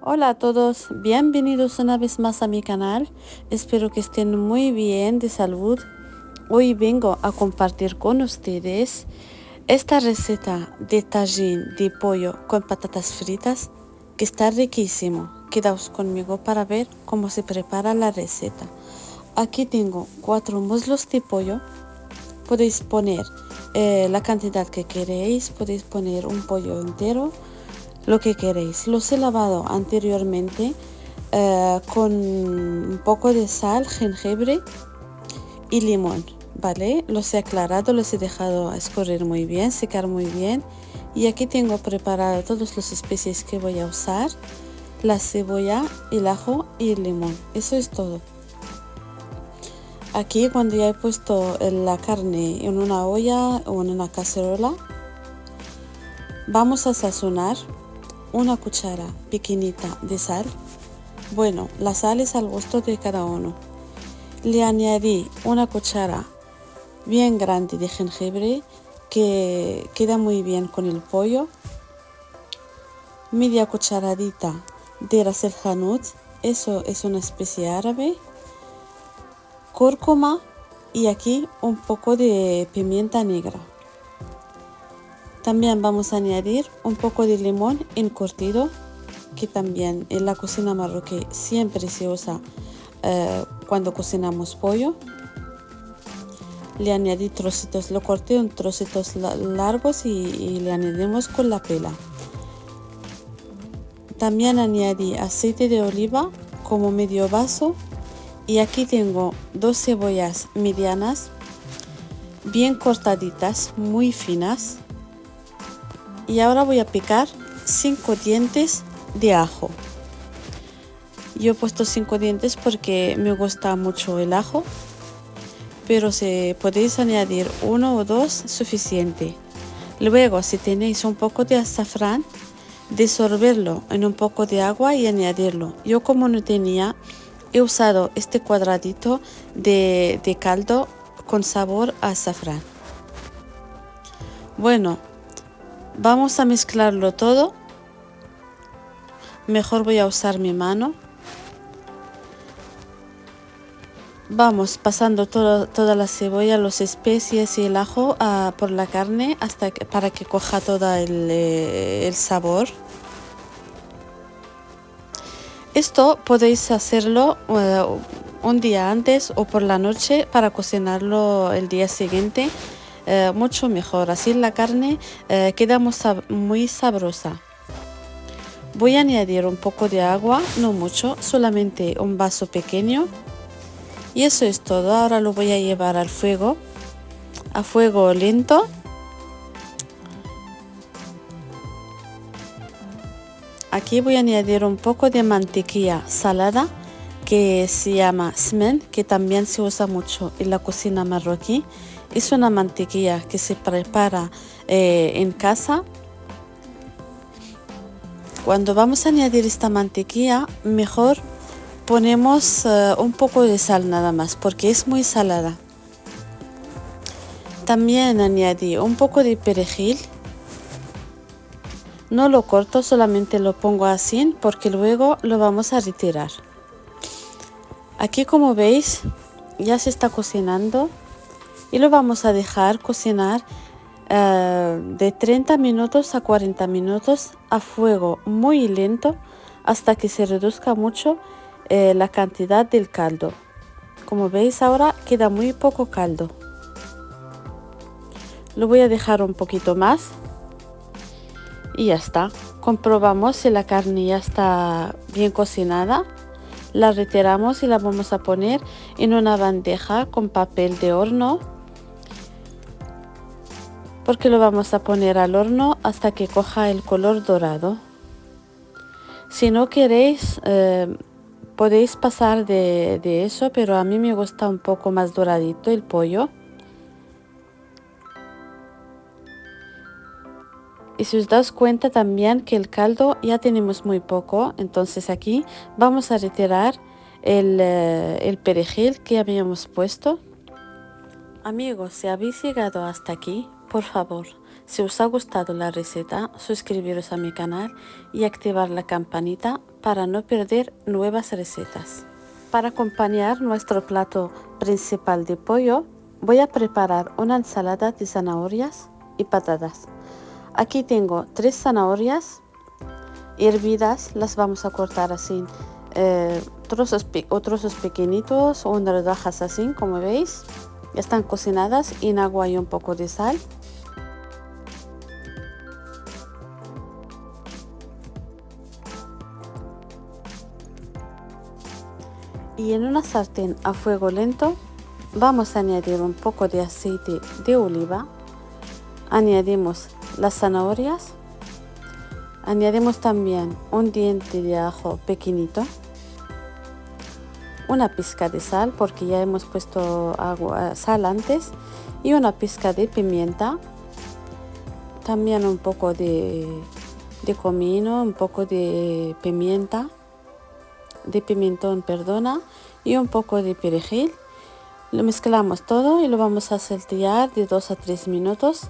Hola a todos, bienvenidos una vez más a mi canal. Espero que estén muy bien de salud. Hoy vengo a compartir con ustedes esta receta de tajín de pollo con patatas fritas que está riquísimo. Quedaos conmigo para ver cómo se prepara la receta. Aquí tengo 4 muslos de pollo. Podéis poner la cantidad que queréis, podéis poner un pollo entero, lo que queréis. Los he lavado anteriormente con un poco de sal, jengibre y limón, ¿vale? Los he aclarado, los he dejado escurrir muy bien, secar muy bien. Y aquí tengo preparado todas las especies que voy a usar, la cebolla, el ajo y el limón. Eso es todo. Aquí cuando ya he puesto la carne en una olla o en una cacerola, vamos a sazonar una cuchara pequeñita de sal. Bueno, la sal es al gusto de cada uno. Le añadí una cuchara bien grande de jengibre que queda muy bien con el pollo. Media cucharadita de ras el hanout, eso es una especie árabe. Cúrcuma y aquí un poco de pimienta negra. También vamos a añadir un poco de limón encurtido, que también en la cocina marroquí siempre se usa cuando cocinamos pollo. Le añadí trocitos, lo corté en trocitos largos y le añadimos con la pela. También añadí aceite de oliva como medio vaso y aquí tengo 2 cebollas medianas, bien cortaditas, muy finas. Y ahora voy a picar 5 dientes de ajo. Yo he puesto 5 dientes porque me gusta mucho el ajo, pero si podéis añadir 1 o 2 suficiente. Luego, si tenéis un poco de azafrán, disolverlo en un poco de agua y añadirlo. Yo como no tenía, he usado este cuadradito de caldo con sabor a azafrán. Bueno, vamos a mezclarlo todo. Mejor voy a usar mi mano. Vamos pasando toda la cebolla, las especies y el ajo por la carne para que coja todo el sabor. Esto podéis hacerlo un día antes o por la noche para cocinarlo el día siguiente. Mucho mejor, así la carne queda muy sabrosa. Voy a añadir un poco de agua, no mucho, solamente un vaso pequeño. Y eso es todo. Ahora lo voy a llevar al fuego, a fuego lento. Aquí voy a añadir un poco de mantequilla salada que se llama smen, que también se usa mucho en la cocina marroquí. Es una mantequilla que se prepara en casa. Cuando vamos a añadir esta mantequilla, mejor ponemos un poco de sal nada más, porque es muy salada. También añadí un poco de perejil. No lo corto, solamente lo pongo así porque luego lo vamos a retirar. Aquí, como veis, ya se está cocinando y lo vamos a dejar cocinar de 30 minutos a 40 minutos a fuego muy lento hasta que se reduzca mucho la cantidad del caldo. Como veis, ahora queda muy poco caldo. Lo voy a dejar un poquito más y ya está. Comprobamos si la carne ya está bien cocinada. La retiramos y la vamos a poner en una bandeja con papel de horno, porque lo vamos a poner al horno hasta que coja el color dorado. Si no queréis, podéis pasar de eso, pero a mí me gusta un poco más doradito el pollo. Y si os das cuenta también que el caldo ya tenemos muy poco, entonces aquí vamos a retirar el perejil que habíamos puesto. Amigos, si habéis llegado hasta aquí, por favor, si os ha gustado la receta, suscribiros a mi canal y activar la campanita para no perder nuevas recetas. Para acompañar nuestro plato principal de pollo, voy a preparar una ensalada de zanahorias y patatas. Aquí tengo 3 zanahorias hervidas, las vamos a cortar así, trozos pequeñitos o en rodajas así, como veis. Están cocinadas en agua y un poco de sal. Y en una sartén a fuego lento vamos a añadir un poco de aceite de oliva. Añadimos las zanahorias. Añadimos también un diente de ajo pequeñito. Una pizca de sal porque ya hemos puesto sal antes. Y una pizca de pimienta. También un poco de comino, un poco de pimienta. De pimentón, perdona, y un poco de perejil. Lo mezclamos todo y lo vamos a saltear de 2 a 3 minutos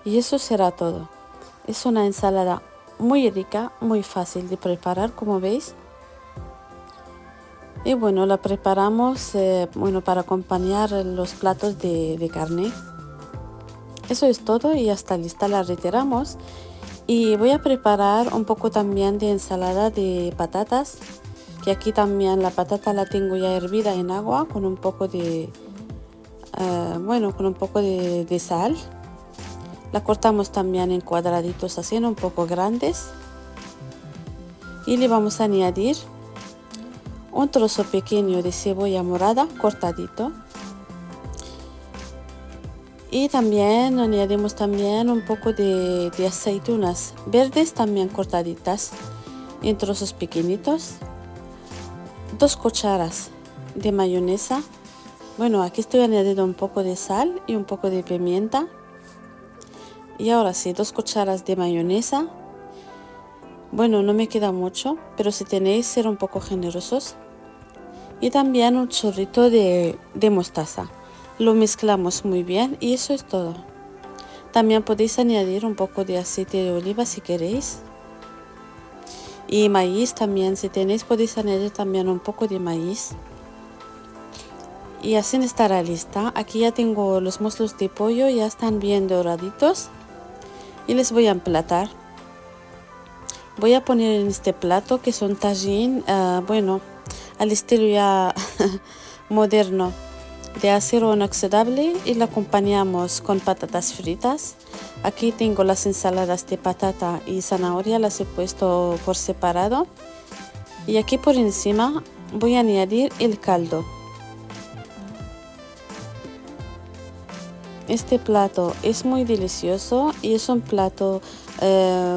y eso será todo. Es una ensalada muy rica, muy fácil de preparar, como veis. Y bueno, la preparamos para acompañar los platos de carne. Eso es todo y ya está lista, la retiramos. Y voy a preparar un poco también de ensalada de patatas, que aquí también la patata la tengo ya hervida en agua con un poco de de sal. La cortamos también en cuadraditos así, un poco grandes, y le vamos a añadir un trozo pequeño de cebolla morada cortadito, y también añadimos también un poco de aceitunas verdes también cortaditas en trozos pequeñitos. 2 cucharas de mayonesa. Bueno, aquí estoy añadiendo un poco de sal y un poco de pimienta. Y ahora sí, 2 cucharas de mayonesa. Bueno, no me queda mucho, pero si tenéis, ser un poco generosos. Y también un chorrito de mostaza. Lo mezclamos muy bien y eso es todo. También podéis añadir un poco de aceite de oliva si queréis. Y maíz también, si tenéis podéis añadir también un poco de maíz. Y así estará lista. Aquí ya tengo los muslos de pollo, ya están bien doraditos. Y les voy a emplatar. Voy a poner en este plato que es un tajín, al estilo ya moderno, de acero inoxidable, y lo acompañamos con patatas fritas. Aquí tengo las ensaladas de patata y zanahoria, las he puesto por separado. Y aquí por encima voy a añadir el caldo. Este plato es muy delicioso y es un plato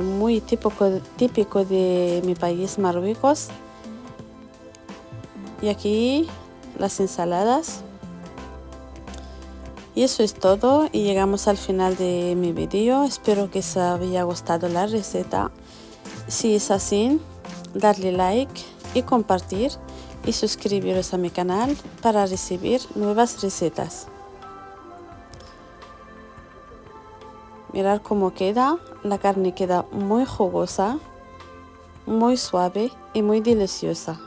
muy típico de mi país, Marruecos. Y aquí las ensaladas. Y eso es todo y llegamos al final de mi vídeo. Espero que os haya gustado la receta. Si es así, darle like y compartir y suscribiros a mi canal para recibir nuevas recetas. Mirad cómo queda, la carne queda muy jugosa, muy suave y muy deliciosa.